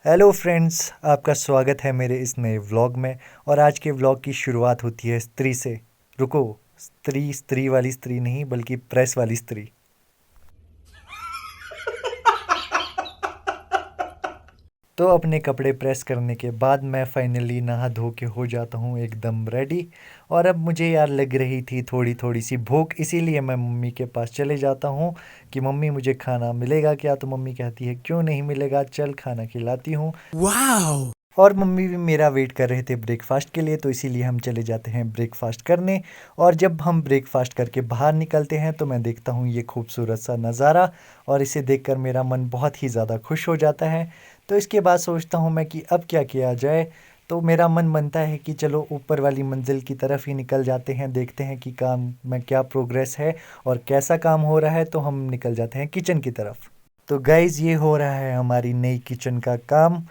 Hello friends, आपका स्वागत है मेरे इस नए व्लॉग में। और आज के व्लॉग की शुरुआत होती है स्त्री से। रुको, स्त्री स्त्री वाली स्त्री नहीं बल्कि प्रेस वाली स्त्री। तो अपने कपड़े प्रेस करने के बाद मैं फाइनली नहा धो के हो जाता हूँ एकदम रेडी। और अब मुझे यार लग रही थी थोड़ी थोड़ी सी भूख, इसीलिए मैं मम्मी के पास चले जाता हूँ कि मम्मी मुझे खाना मिलेगा क्या। तो मम्मी कहती है क्यों नहीं मिलेगा, चल खाना खिलाती हूँ। वाओ। और मम्मी भी मेरा वेट कर रहे थे ब्रेकफास्ट के लिए, तो इसीलिए हम चले जाते हैं ब्रेकफास्ट करने। और जब हम ब्रेकफास्ट करके बाहर निकलते हैं तो मैं देखता हूँ ये खूबसूरत सा नज़ारा, और इसे देखकर मेरा मन बहुत ही ज़्यादा खुश हो जाता है। तो इसके बाद सोचता हूँ मैं कि अब क्या किया जाए। तो मेरा मन बनता है कि चलो ऊपर वाली मंजिल की तरफ ही निकल जाते हैं, देखते हैं कि काम में क्या प्रोग्रेस है और कैसा काम हो रहा है। तो हम निकल जाते हैं किचन की तरफ। तो गाइज़, ये हो रहा है हमारी नई किचन का काम।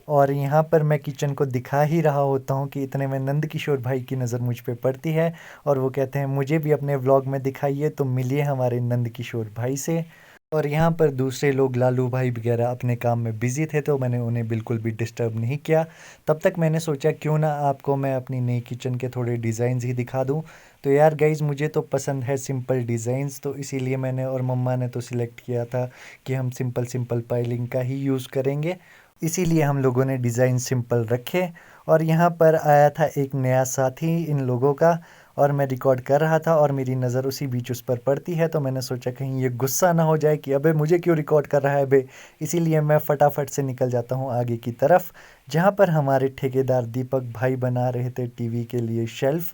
और यहाँ पर मैं किचन को दिखा ही रहा होता हूँ कि इतने में नंद किशोर भाई की नज़र मुझ पे पड़ती है। और वो कहते हैं मुझे भी अपने व्लॉग में दिखाइए, तो मिलिए हमारे नंद किशोर भाई से। और यहाँ पर दूसरे लोग लालू भाई वगैरह अपने काम में बिज़ी थे, तो मैंने उन्हें बिल्कुल भी डिस्टर्ब नहीं किया। तब तक मैंने सोचा क्यों ना आपको मैं अपनी नई किचन के थोड़े डिज़ाइंस ही दिखा दूँ। तो यार गाइज़, मुझे तो पसंद है सिंपल डिज़ाइंस, तो इसीलिए मैंने और मम्मा ने तो सिलेक्ट किया था कि हम सिंपल सिंपल पाइलिंग का ही यूज़ करेंगे। इसीलिए हम लोगों ने डिज़ाइन सिंपल रखे। और यहाँ पर आया था एक नया साथी इन लोगों का, और मैं रिकॉर्ड कर रहा था और मेरी नज़र उसी बीच उस पर पड़ती है। तो मैंने सोचा कहीं ये गुस्सा ना हो जाए कि अबे मुझे क्यों रिकॉर्ड कर रहा है बे। इसीलिए मैं फटाफट से निकल जाता हूँ आगे की तरफ, जहाँ पर हमारे ठेकेदार दीपक भाई बना रहे थे टीवी के लिए शेल्फ।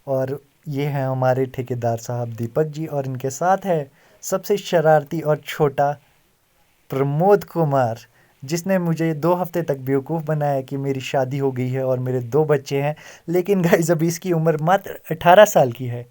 और ये हैं हमारे ठेकेदार साहब दीपक जी, और इनके साथ है सबसे शरारती और छोटा प्रमोद कुमार, जिसने मुझे 2 हफ्ते तक बेवकूफ़ बनाया कि मेरी शादी हो गई है और मेरे 2 बच्चे हैं। लेकिन गाइस, अभी इसकी उम्र मात्र 18 साल की है।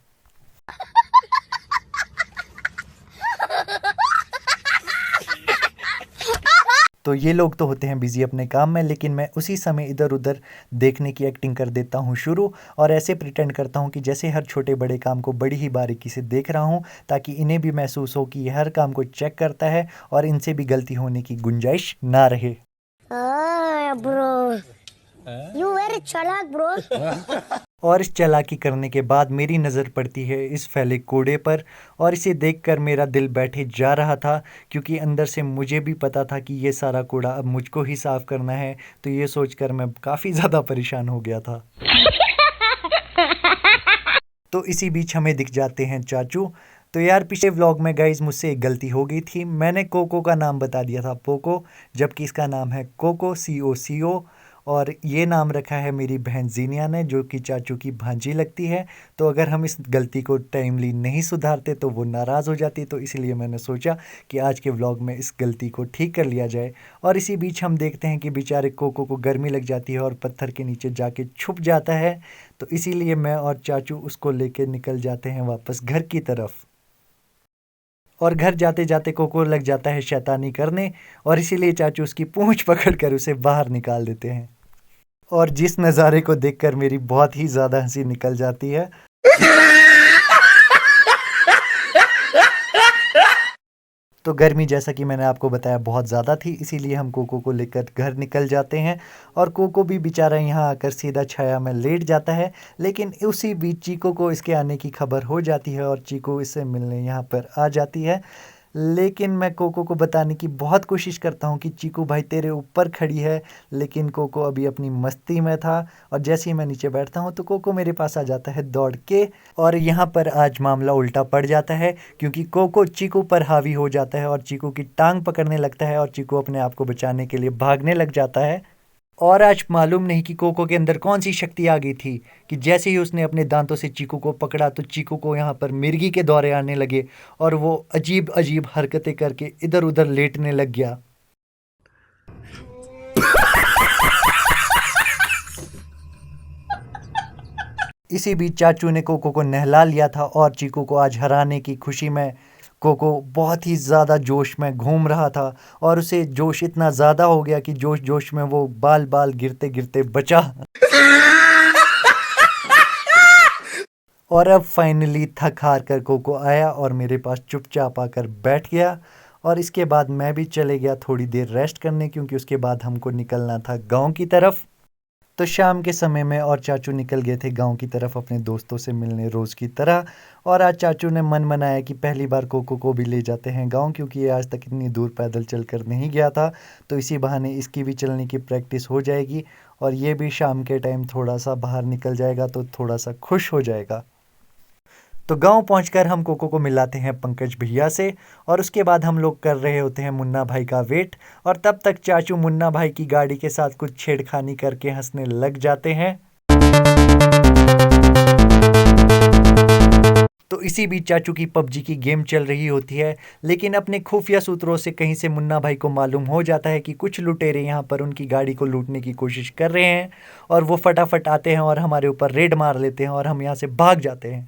तो ये लोग तो होते हैं बिज़ी अपने काम में, लेकिन मैं उसी समय इधर उधर देखने की एक्टिंग कर देता हूँ शुरू। और ऐसे प्रिटेंड करता हूँ कि जैसे हर छोटे बड़े काम को बड़ी ही बारीकी से देख रहा हूँ, ताकि इन्हें भी महसूस हो कि ये हर काम को चेक करता है और इनसे भी गलती होने की गुंजाइश ना रहे। ब्रो यू वेरी चालाक ब्रो। और इस चालाकी करने के बाद मेरी नज़र पड़ती है इस फैले कूड़े पर, और इसे देखकर मेरा दिल बैठे जा रहा था, क्योंकि अंदर से मुझे भी पता था कि ये सारा कूड़ा अब मुझको ही साफ़ करना है। तो ये सोचकर मैं काफ़ी ज़्यादा परेशान हो गया था। तो इसी बीच हमें दिख जाते हैं चाचू। तो यार, पिछले व्लॉग में गाइज मुझसे एक गलती हो गई थी, मैंने कोको का नाम बता दिया था पोको, जबकि इसका नाम है कोको, COCO। और ये नाम रखा है मेरी बहन जीनिया ने, जो कि चाचू की भांजी लगती है। तो अगर हम इस गलती को टाइमली नहीं सुधारते तो वो नाराज़ हो जाती, तो इसलिए मैंने सोचा कि आज के व्लॉग में इस गलती को ठीक कर लिया जाए। और इसी बीच हम देखते हैं कि बेचारे कोको को गर्मी लग जाती है और पत्थर के नीचे जाके छुप जाता है। तो इसीलिए मैं और चाचू उसको लेके निकल जाते हैं वापस घर की तरफ। और घर जाते जाते कोको लग जाता है शैतानी करने, और इसीलिए चाचू उसकी पूंछ पकड़कर उसे बाहर निकाल देते हैं। और जिस नज़ारे को देखकर मेरी बहुत ही ज़्यादा हंसी निकल जाती है। तो गर्मी, जैसा कि मैंने आपको बताया, बहुत ज़्यादा थी, इसीलिए हम कोको को लेकर घर निकल जाते हैं। और कोको भी बेचारा यहाँ आकर सीधा छाया में लेट जाता है। लेकिन उसी बीच चीको को इसके आने की खबर हो जाती है और चीको इससे मिलने यहाँ पर आ जाती है। लेकिन मैं कोको को बताने की बहुत कोशिश करता हूँ कि चीकू भाई तेरे ऊपर खड़ी है, लेकिन कोको अभी अपनी मस्ती में था। और जैसे ही मैं नीचे बैठता हूँ तो कोको मेरे पास आ जाता है दौड़ के। और यहाँ पर आज मामला उल्टा पड़ जाता है, क्योंकि कोको चीकू पर हावी हो जाता है और चीकू की टांग पकड़ने लगता है, और चीकू अपने आप को बचाने के लिए भागने लग जाता है। और आज मालूम नहीं कि कोको के अंदर कौन सी शक्ति आ गई थी कि जैसे ही उसने अपने दांतों से चीकू को पकड़ा तो चीकू को यहाँ पर मिर्गी के दौरे आने लगे, और वो अजीब अजीब हरकतें करके इधर उधर लेटने लग गया। इसी बीच चाचू ने कोको को नहला लिया था, और चीकू को आज हराने की खुशी में कोको बहुत ही ज़्यादा जोश में घूम रहा था। और उसे जोश इतना ज़्यादा हो गया कि जोश जोश में वो बाल बाल गिरते गिरते बचा। और अब फाइनली थक हार कर कोको आया और मेरे पास चुपचाप आकर बैठ गया। और इसके बाद मैं भी चले गया थोड़ी देर रेस्ट करने, क्योंकि उसके बाद हमको निकलना था गांव की तरफ। तो शाम के समय में और चाचू निकल गए थे गांव की तरफ अपने दोस्तों से मिलने रोज़ की तरह। और आज चाचू ने मन बनाया कि पहली बार कोको को भी ले जाते हैं गांव, क्योंकि ये आज तक इतनी दूर पैदल चलकर नहीं गया था। तो इसी बहाने इसकी भी चलने की प्रैक्टिस हो जाएगी और ये भी शाम के टाइम थोड़ा सा बाहर निकल जाएगा तो थोड़ा सा खुश हो जाएगा। तो गांव पहुंचकर हम कोको को मिलाते हैं पंकज भैया से, और उसके बाद हम लोग कर रहे होते हैं मुन्ना भाई का वेट। और तब तक चाचू मुन्ना भाई की गाड़ी के साथ कुछ छेड़खानी करके हंसने लग जाते हैं। तो इसी बीच चाचू की पबजी की गेम चल रही होती है, लेकिन अपने खुफिया सूत्रों से कहीं से मुन्ना भाई को मालूम हो जाता है कि कुछ लुटेरे यहाँ पर उनकी गाड़ी को लूटने की कोशिश कर रहे हैं। और वो फटाफट आते हैं और हमारे ऊपर रेड मार लेते हैं और हम यहाँ से भाग जाते हैं।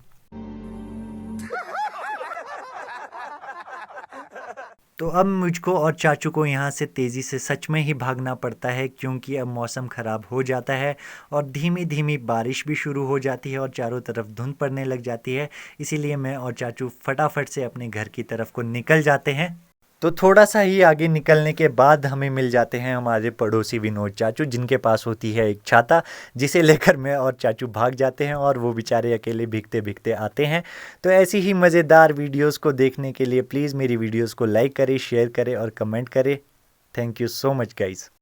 तो अब मुझको और चाचू को यहाँ से तेज़ी से सच में ही भागना पड़ता है, क्योंकि अब मौसम ख़राब हो जाता है और धीमी धीमी बारिश भी शुरू हो जाती है और चारों तरफ धुंध पड़ने लग जाती है। इसीलिए मैं और चाचू फटाफट से अपने घर की तरफ को निकल जाते हैं। तो थोड़ा सा ही आगे निकलने के बाद हमें मिल जाते हैं हमारे पड़ोसी विनोद चाचू, जिनके पास होती है एक छाता, जिसे लेकर मैं और चाचू भाग जाते हैं और वो बेचारे अकेले भीगते भीगते आते हैं। तो ऐसी ही मज़ेदार वीडियोस को देखने के लिए प्लीज़ मेरी वीडियोस को लाइक करें, शेयर करें और कमेंट करें। Thank you so much guys.